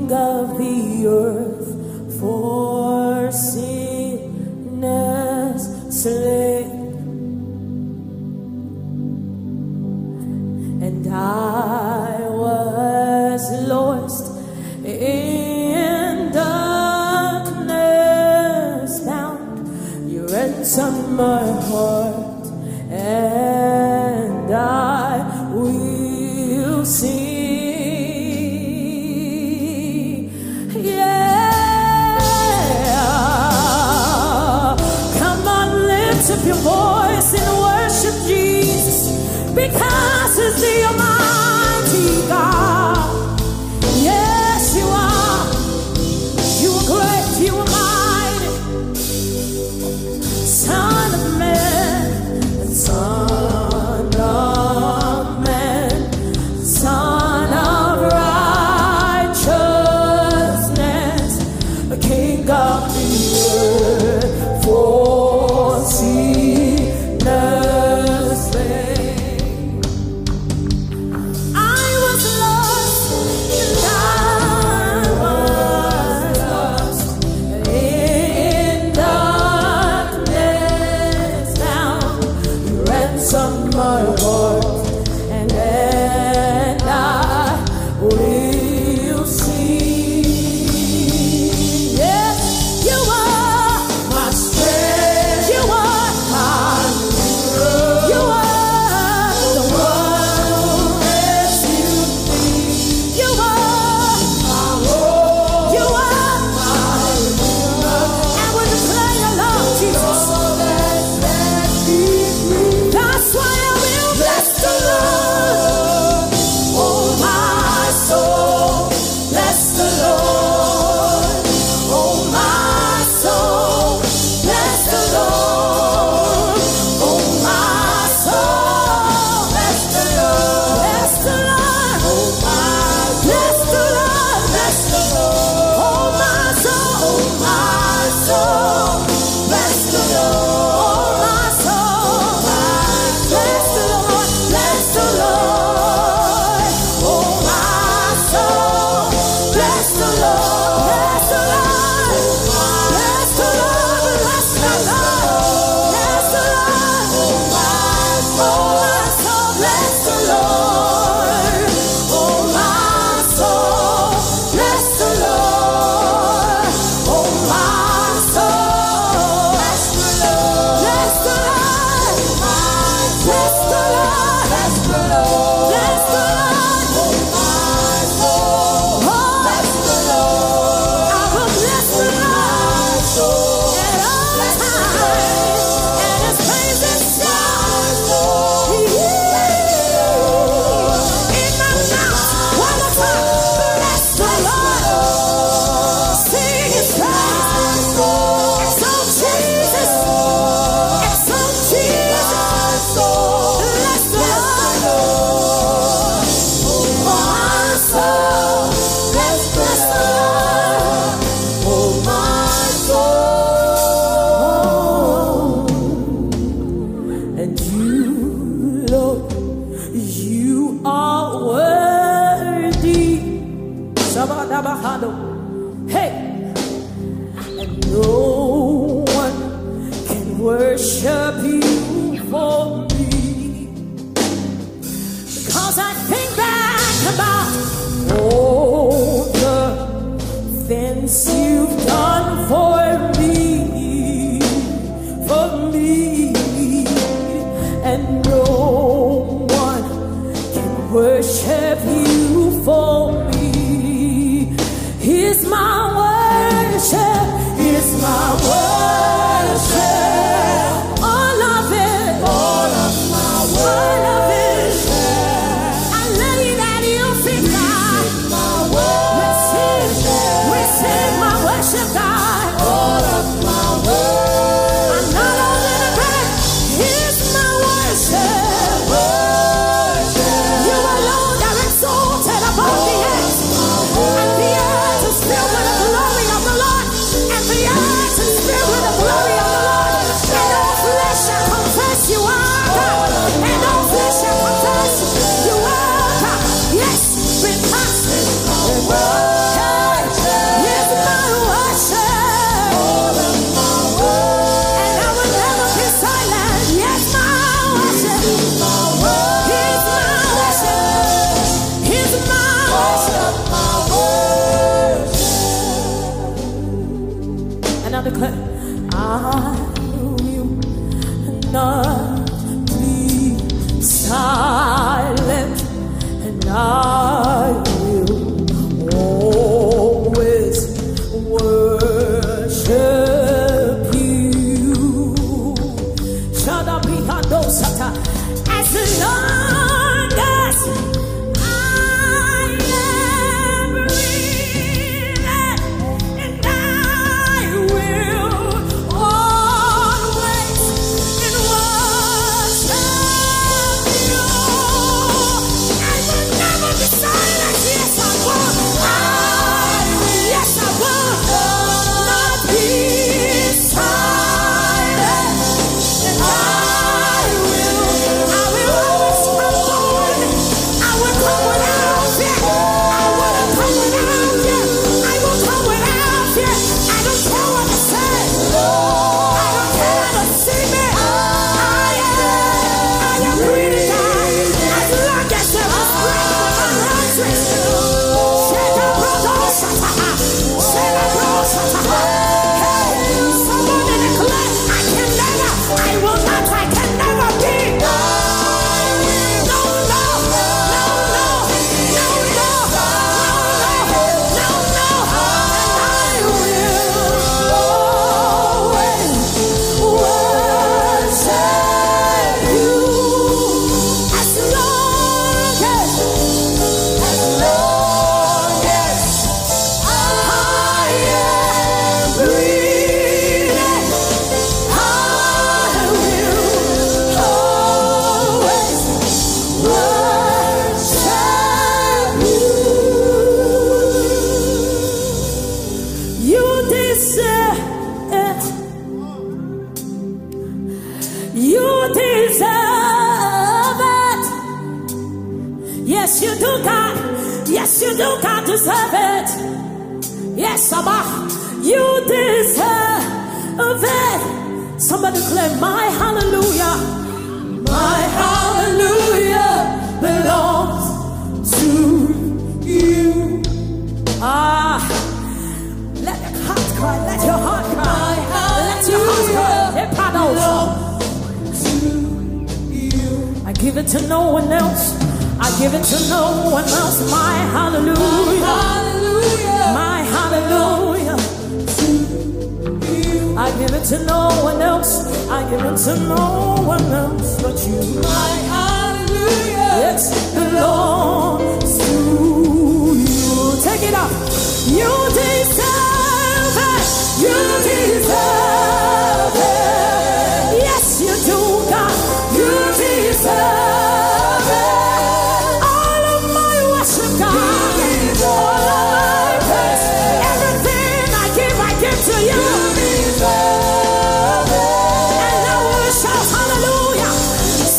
king of the earth, for sinners slain. And I was lost in darkness bound. You ransomed my heart, and I will sing. Yeah, come on, lift up your voice and worship Jesus, because He's the Almighty God. Yes, you are. You are great. You are mighty. Son of man, Son of man, Son of righteousness, the King of the earth, for sinners slain. I was lost in darkness bound. You ransomed my heart, and then I will sing. Yes, you are my strength. You are my hero. You are the one who rescued me. You are my Lord. You are my Lord. And when you play along, Jesus, that's why I will bless the Lord. Oh, my soul, bless the Lord. Oh, my soul, bless the Lord. Oh, my soul, bless the Lord. Bless the Lord. Oh, my bless the Lord. Bless the Lord. Oh, my soul, bless the Lord. Oh, my soul, bless the Lord. Bless the Lord. Oh, my soul, bless the Lord. Bless the Lord. Bless the Lord. Bless the Lord. Bless the Lord. Oh, my soul, bless the Lord. Oh, my soul, bless the Lord. Oh, my soul, bless the Lord. Bless the Lord. Bless the Lord. Bless the Lord. Bless the Lord. Oh, my soul, bless the Lord. I will bless the Lord at all times, and His praises shall in my mouth. One more time, bless the Lord. Sing His praise. Exalt Jesus. Exalt Jesus. Bless the Lord. Oh, my soul, bless the Lord. Oh, my soul. And you, Lord, you are worthy. Shabadabahado. Hey, and no one can worship you for me, because I think back about all the things you've done for me, and no one can worship you for me. Here's my worship. Here's my worship. All of it. All of my worship. All of it. I lay it at your feet, God. My worship. Receive my worship, God. All of my worship. I'm not only the bread. Here's my worship. You alone are exalted above the earth. And the earth is filled with the glory of the Lord. And the earth is filled with the glory of the Lord. I will always worship you. As long as I am breathing, and I will always worship you. I will never be silent. Yes, I will. Yes, I will not be silent. And I will always come forward. I will come without fear. I will come without fear. I will come without fear. I don't care what they say. I don't care what they see me. I am breathing God. As long as there is breath in my nostrils. Somebody declare, I can never, I will not, I can never be. No, no, no, no, no, no, no, no, no. I will always worship you. As long as I am breathing, I will always worship you. You deserve it. You deserve it. Yes, you do, God. Yes, you do, God, deserve it. Yes, Abba, you deserve it. Somebody declare, my hallelujah belongs to you. Let your heart cry, let your heart cry, let your heart cry. I give it to no one else. I give it to no one else. My hallelujah. My hallelujah. I give it to no one else. I give it to no one else but you. My hallelujah. It belongs to you. Take it up. You deserve it. You deserve it. Yes, you do, God. You deserve it. All of my worship, God. All of my praise. Everything I give to you. And I will shout hallelujah.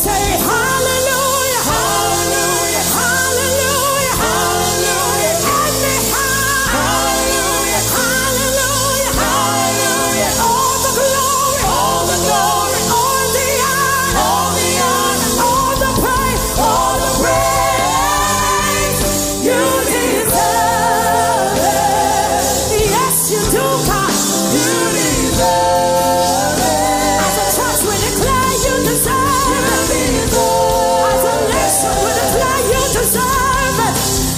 Say hallelujah. Hallelujah. Hallelujah. Hallelujah. Anyhow. Hallelujah. Hallelujah. Hallelujah. All the glory. All the glory. All the honor. All the honor. All the praise. All the praise. You deserve it. Yes, you do, God. You deserve it. As a church, we declare you deserve it. As a nation, we declare you deserve it.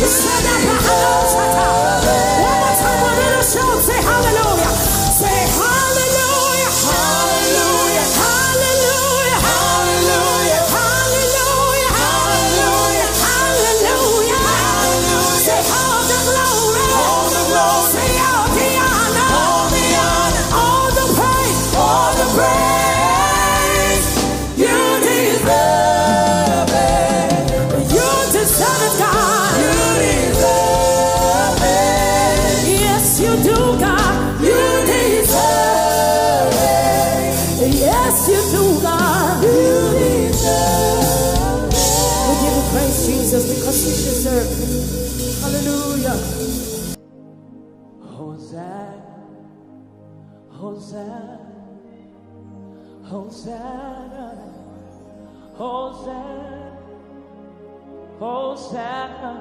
Say that hallelujah. One more time, we're in a show. Say hallelujah. Say hallelujah. Hallelujah. Hallelujah. Hallelujah. Hallelujah. Hallelujah. Hallelujah. Say all the glory. All the glory. Say all the honor. All the honor. All the praise. All the praise. You deserve it. You deserve it, God. You deserve it. Yes, you do, God. You deserve it. Yes, you do, God. You deserve it. We give you praise, Jesus, because you deserve it. Hallelujah. Hosanna, Hosanna, Hosanna, Hosanna, Hosanna,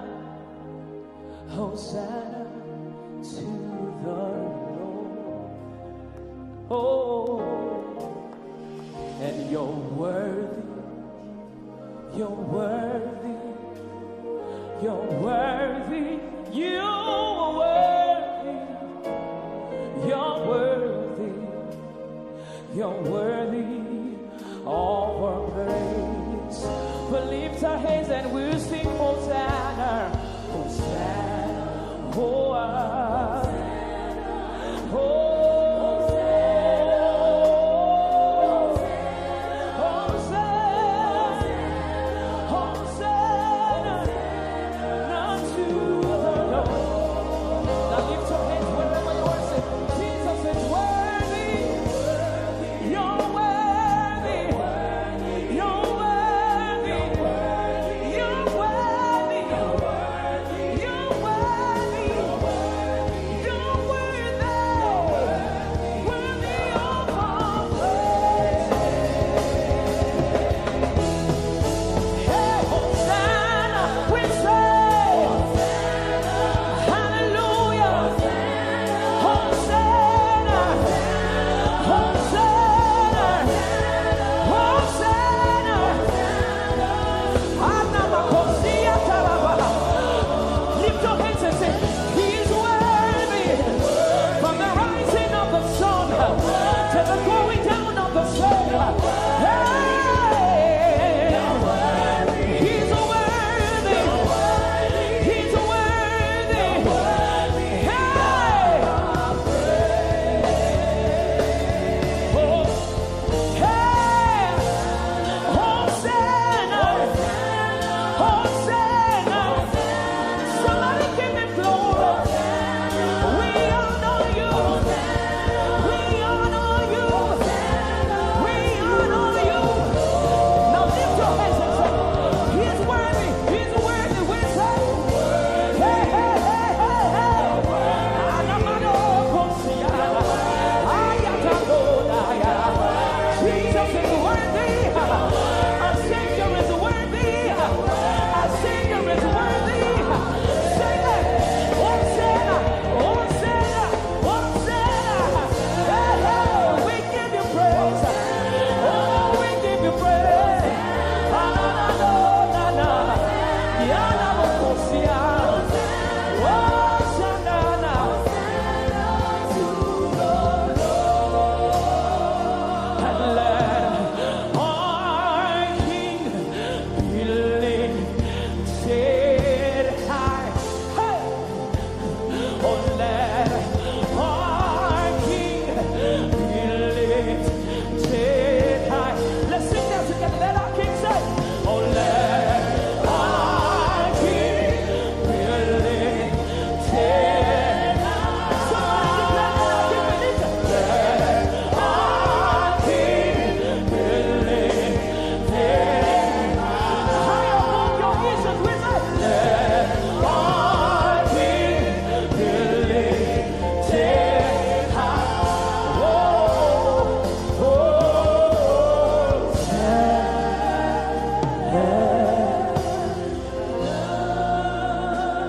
Hosanna to the Lord. Oh, and you're worthy, You're worthy. You are worthy. You're worthy. You're worthy of our praise. We'll lift our hands and we'll sing Hosanna. Hosanna. Oh,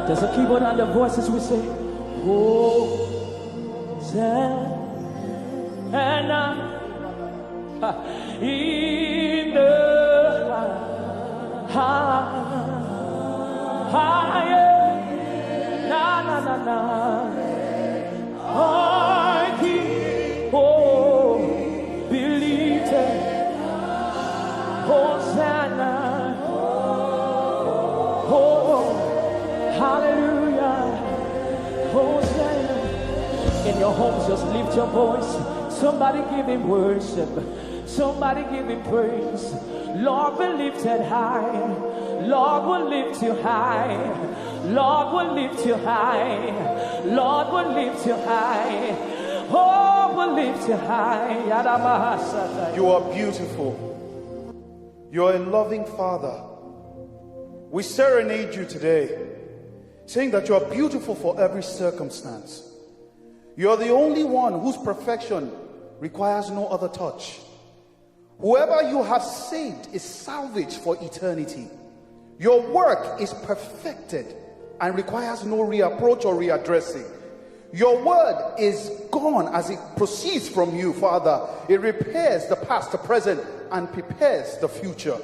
There's a keyboard on the voices we say, Hosanna in the highest, na na na na, our King, oh, believe it, Hosanna, oh, hallelujah, Hosanna. In your homes, just lift your voice. Somebody give him worship. Somebody give him praise. Lord, we lift it high. Lord, will lift you high. Lord, will lift you high. Lord, will lift you high. Oh, will lift you high. You are beautiful. You are a loving Father. We serenade you today, saying that you are beautiful for every circumstance. You are the only one whose perfection requires no other touch. Whoever you have saved is salvaged for eternity. Your work is perfected and requires no reapproach or readdressing. Your word is gone as it proceeds from you, Father. It repairs the past, the present, and prepares the future.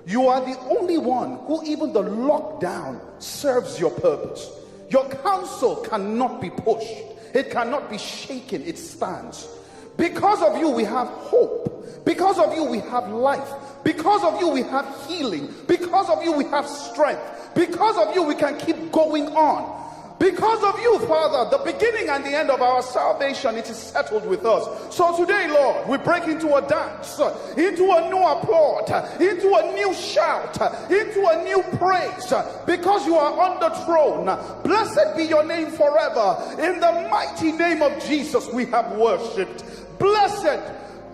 You are the only one who even the lockdown serves your purpose. Your counsel cannot be pushed. It cannot be shaken. It stands. Because of you, we have hope. Because of you, we have life. Because of you, we have healing. Because of you, we have strength. Because of you, we can keep going on. Because of you, Father, the beginning and the end of our salvation, it is settled with us. So today, Lord, we break into a dance, into a new applaud, into a new shout, into a new praise, because you are on the throne. Blessed be your name forever. In the mighty name of Jesus, we have worshipped. Blessed,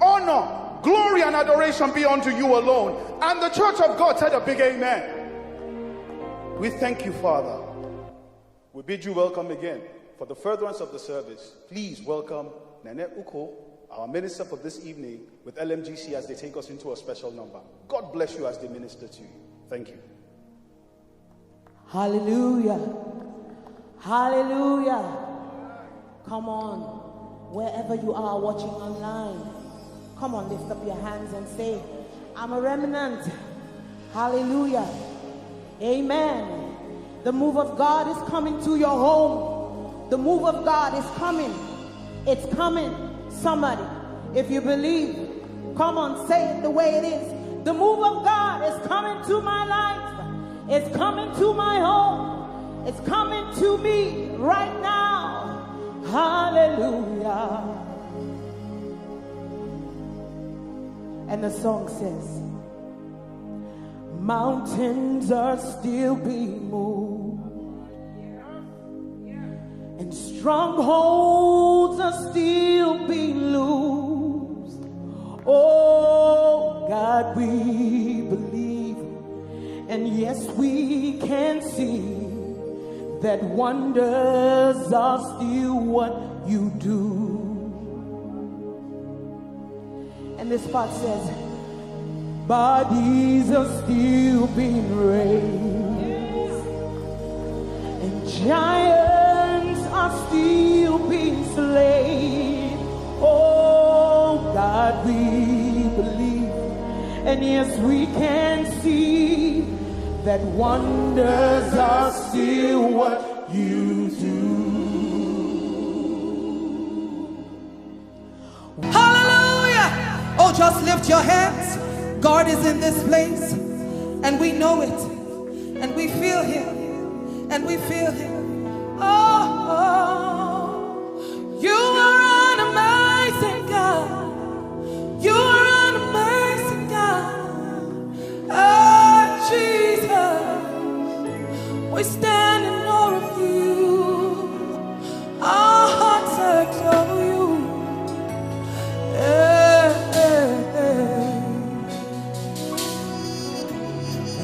honor, glory, and adoration be unto you alone. And the church of God said a big amen. We thank you, Father. We bid you welcome again. For the furtherance of the service, please welcome Nene Uko, our minister for this evening, with LMGC as they take us into a special number. God bless you as they minister to you. Thank you. Hallelujah. Hallelujah. Come on, wherever you are watching online, come on, lift up your hands and say, I'm a remnant. Hallelujah. Amen. The move of God is coming to your home. The move of God is coming. It's coming. Somebody, if you believe, come on, say it the way it is. The move of God is coming to my life. It's coming to my home. It's coming to me right now. Hallelujah. And the song says, mountains are still being moved, and strongholds are still being loosed. Oh God, we believe, and yes, we can see that wonders are still what you do. And this part says, bodies are still being raised, and giants are still being slain. Oh God, we believe, and yes, we can see that wonders are still what you do. Hallelujah! Oh, just lift your hands. God is in this place, and we know it, and we feel Him, and we feel Him. Oh, you are an amazing God. You are an amazing God. Oh, Jesus, we stand in awe of you. Our hearts adore you.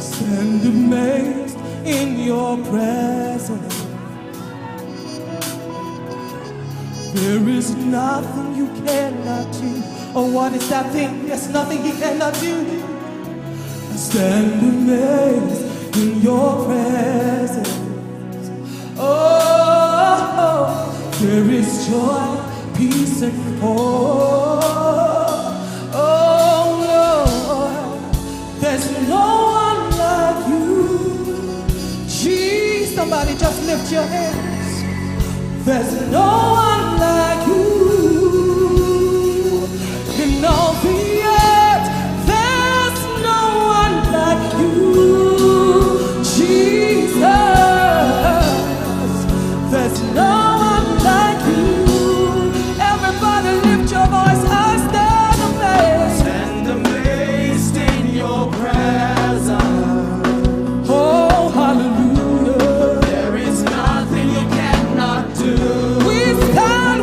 Stand amazed in your presence. There is nothing you cannot do. Oh, what is that thing? There's nothing He cannot do. Stand amazed in your presence. Oh, there is joy, peace, and hope. Oh, Lord, there's no one like you. Jesus, somebody just lift your hands. There's no one like you in all the earth. There's no one like you, Jesus. There's no one like you. Everybody lift your voice. I stand amazed. Stand amazed in your presence. Oh, hallelujah. There is nothing you cannot do. We stand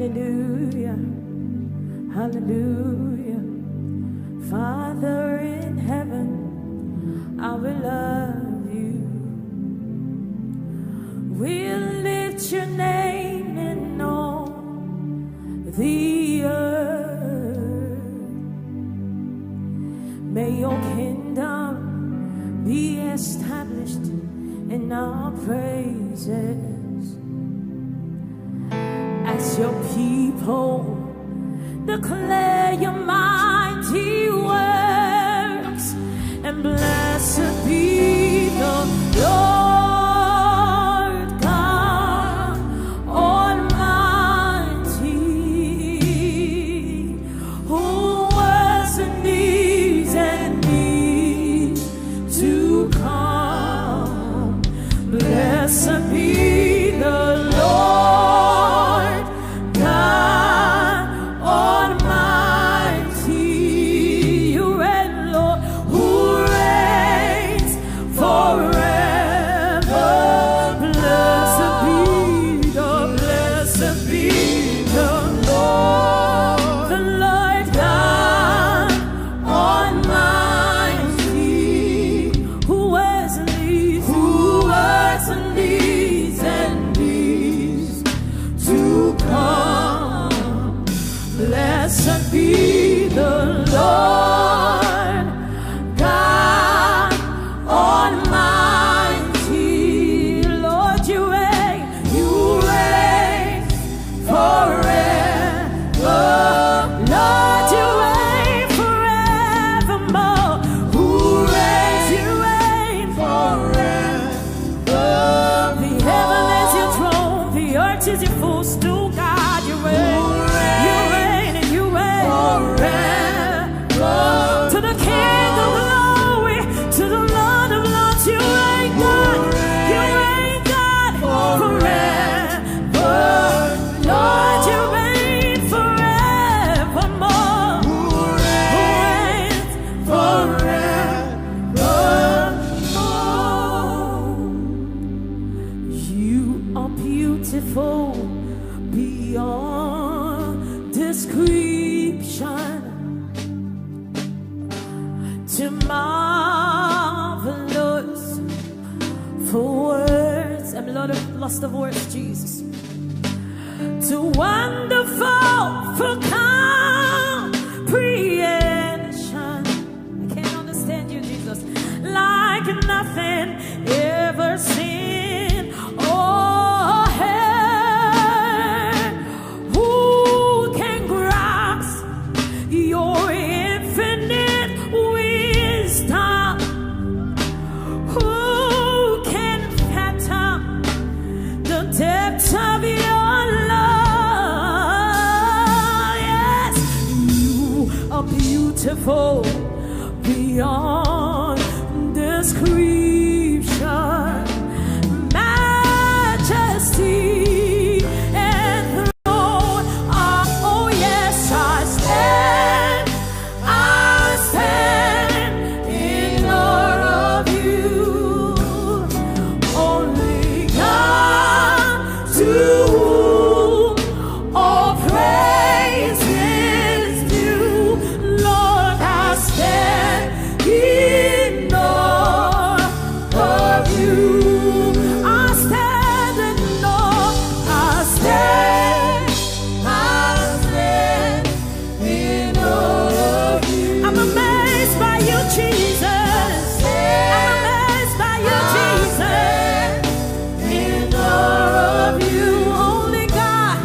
Hallelujah, hallelujah. Father in heaven, I will love you. We'll lift your name in all the earth. May your kingdom be established in our praises. As your people declare your mighty works, and blessed be the Lord God Almighty, who was and is and is to come. Blessed be the Lord God Almighty, you reign, Lord, who reigns forever. Blessed be the Lord God Almighty, who was and is and is to come. Blessed be the Lord God Almighty. Lord, you reign forever. Lord, you reign forevermore. Who reigns? You reign forever. The heaven is your throne, the earth is your footstool. God, you reign. You reign and you reign forever. To the King of glory, to the Lord of lords, you reign, God. You reign, God, forever. Lord, you reign forevermore. Who reigns forevermore. You are beautiful beyond description, too marvelous for words. I'm lost of words, Jesus. Too wonderful for comprehension. I can't understand you, Jesus. Like nothing ever seen or heard. Who can grasp your infinite wisdom? Who can fathom the depths of your love? Yes, you are beautiful beyond description. Majesty and throne are, oh yes, I stand in awe of you. Only God, to whom all praise is due. Lord, I stand in awe of you. I stand in awe. I stand in awe of you. I'm amazed by you, Jesus. I'm amazed by you, Jesus. In awe of you, only God,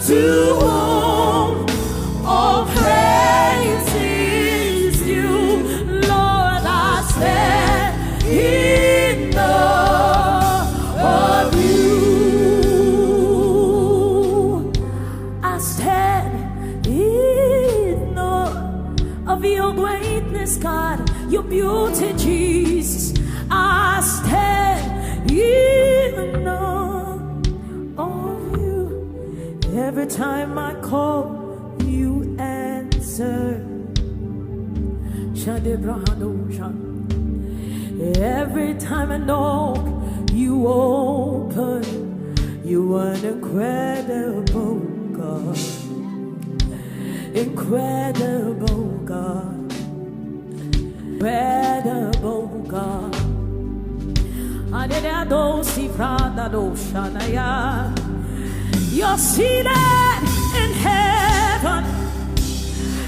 to whom all praise is due. Lord, I stand in awe of you. I stand in awe of your greatness, God, your beauty, Jesus. I stand in awe of you. Every time I call, you answer. Every time I knock, you open. You are an incredible God. Incredible God. Incredible God. You're seated in heaven.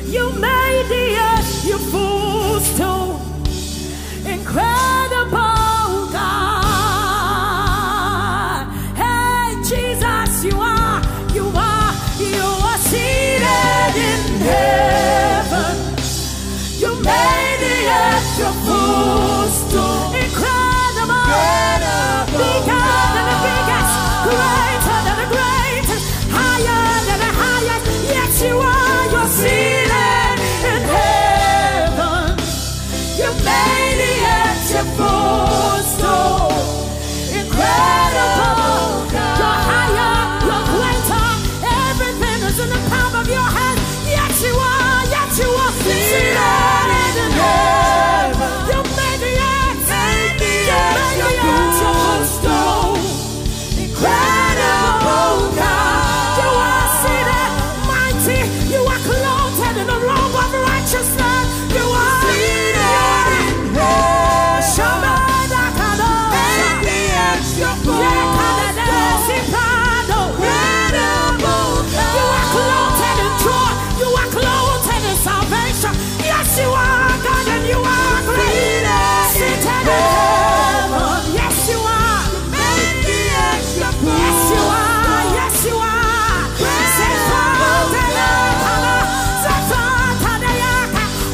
You made the earth your footstool. Incredible God. Hey, Jesus, you are seated in heaven. You made the earth your footstool. Incredible. Bigger than the biggest. Greater than the greatest. Higher than the highest. Yes, you are. You're seated in heaven. You made the earth your footstool. Incredible. You're higher. You're greater. Everything is in the palm of your hand. Yes, you are. Yes, you are. Seated in heaven. You made the earth. You made the earth your footstool. Incredible God. You are seated mighty. You are clothed in the robe of righteousness. You are seated in heaven. Incredible God. You are clothed in joy. You are clothed in salvation. Yes, you are God, and you are great. Seated in heaven. Yes, you are. Yes, you are. Yes, you are.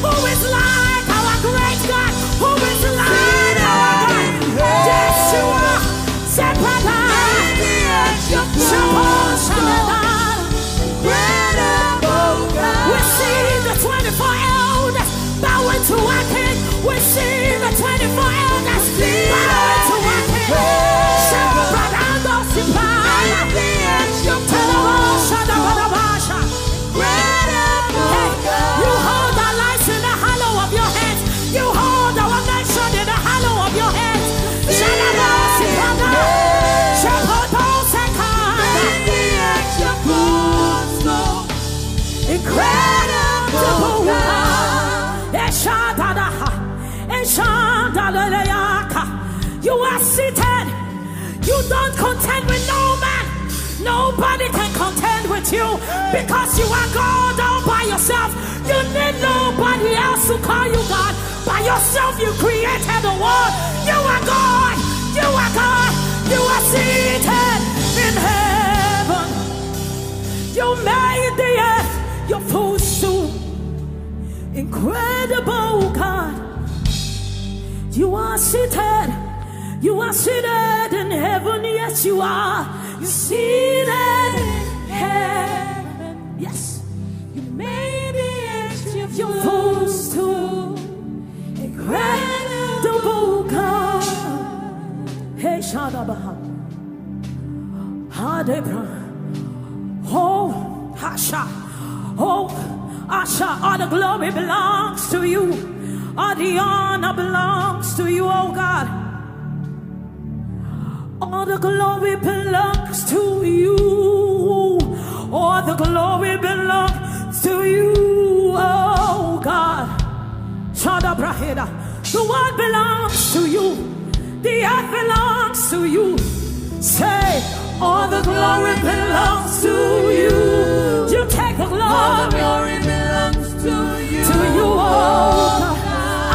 Who is like our great God? Who is like our God? Yes, you are. We see the 24 elders bowing to our King. We see the 24 elders bowing to our King. You hold our lives in the hollow of your hands. You hold our nation in the hollow of your hands. Incredible God. You are seated. You don't contend with no man. Nobody can contend with you because you are God all by yourself. You need nobody else to call you God. By yourself you created the world. You are God. You are God. You are seated in heaven. You made the earth your footstool. Incredible God. You are seated. You are seated in heaven. Yes, you are. You're seated in heaven. Yes. You made the earth your footstool. Incredible God. Hey, Shadabaha. Hadebra. Oh, Hasha. Oh, Asha. All the glory belongs to you. All the honor belongs to you, oh God. All the glory belongs to you. All the glory belongs to you, oh God. Shada Braheda. The world belongs to you. The earth belongs to you. Say, all the glory belongs to you. You take the glory. All the glory belongs to you. To you, oh God.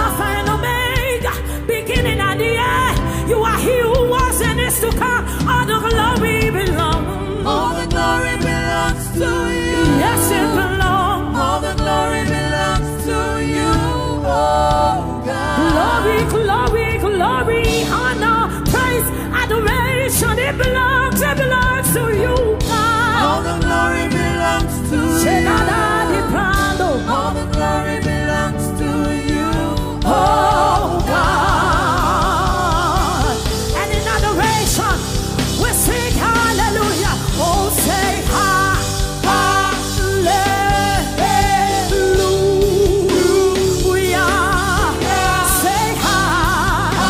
Alpha and Omega, beginning and the end. You are he who was and is to come. All the glory belongs. All the glory belongs to you. Yes, it belongs. All the glory belongs to you, oh God. Glory, glory, glory, honor, praise, adoration. It belongs to you, God. All the glory belongs to you. All the glory belongs to you, oh God. And in adoration, we sing hallelujah. Oh, say hallelujah. Say hallelujah.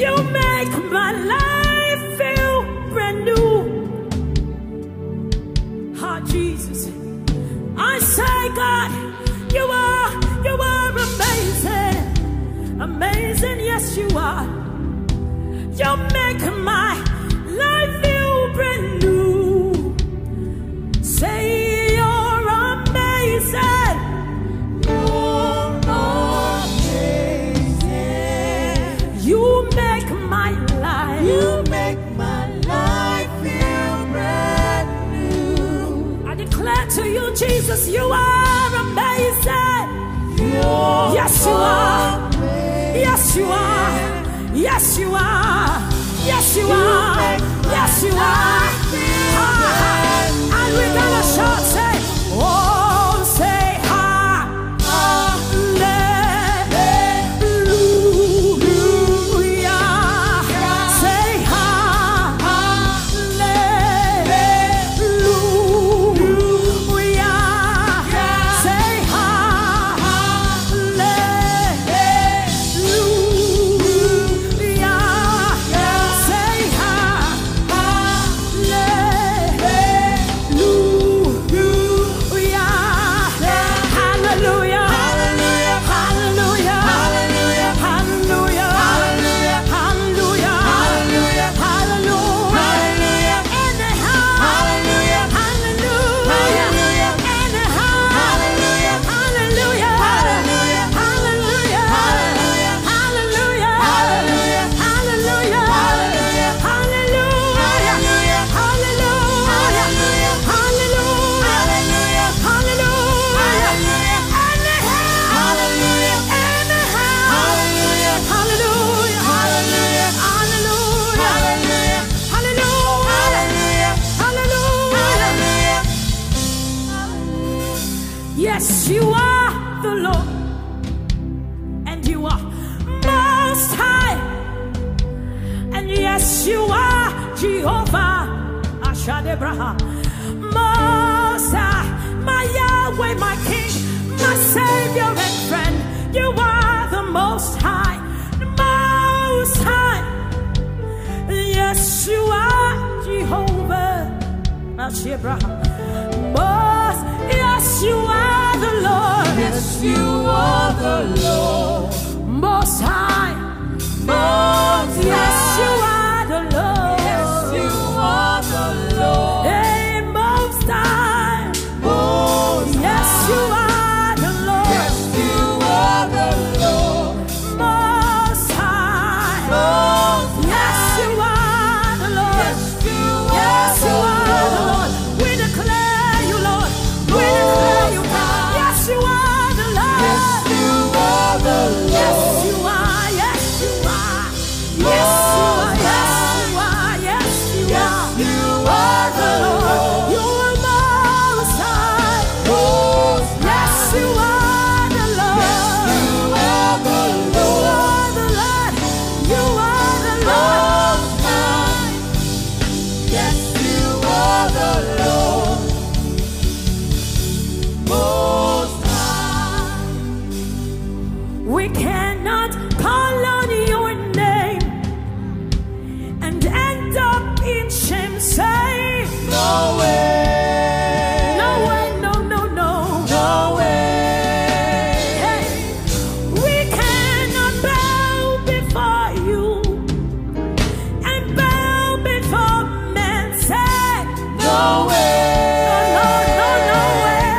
You make my life feel brand new. Ah, Jesus. I say, God, you are amazing. Amazing, yes, you are. You make my life feel brand new. Say you're amazing. You're amazing. You make my life. You make my life feel brand new. I declare to you, Jesus, you are amazing. Yes, you are. Yes, you are. Yes, you are. Yes, you are. Yes, you are. And we gotta shout, say, oh, say, hallelujah. Say, hallelujah. Say, Yes, you are the Lord, and you are most high. And yes, you are Jehovah, most high, my Yahweh, my King, my Savior and friend. You are the most high, most high. Yes, you are Jehovah, most, yes, you are the Lord. Yes, you are the Lord. Most high. Most Yes, high. you are the Lord. Yes, you are the Lord. Hey, most high. Most Yes, you are the Lord. Yes, you are the Lord. Most high. Most Yes, you are the Lord. Yes, you Yes, you are are the Lord. We declare you, Lord. We declare you. Yes, you are the Lord. Yes, you are the Lord. Yes, you are. Yes, you are. Yes, you are. Yes, you are. Yes, you Yes, are. you are the Lord. You are most high. Most Yes, you are the Lord. you are the You Lord. are the Lord. You are the Lord. Most high. Yes, you are the Lord. Most high. We cannot call on your name and end up in shame. Say, No way. no way, no, no, no. No way. Hey, we cannot bow before you and bow before men. Say, No way. no, no, no, no way.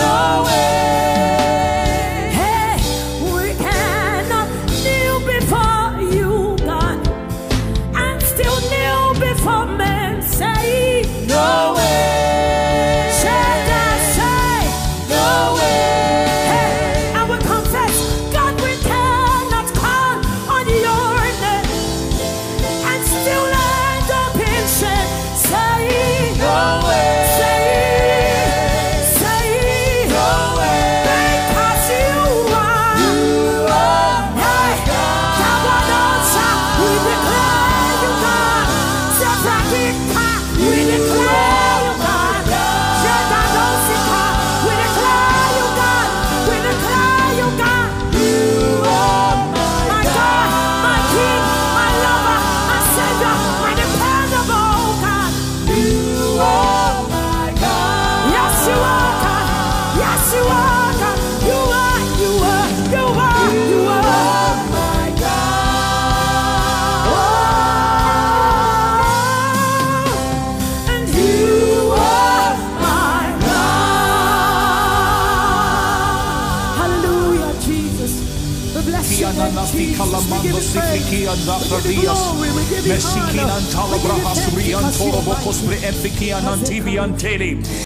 No way. Hey, we cannot kneel before you, God, and still kneel before men. Say, No way. say, No way. hey, I will confess, God, we cannot you are God. Yes, you are God. You are, you are, you are, you are my God. Oh, and you are my God. Hallelujah, Jesus. We bless your name, Jesus. We give you praise. We give you glory. We give you honor. We give you thanks because you are mighty.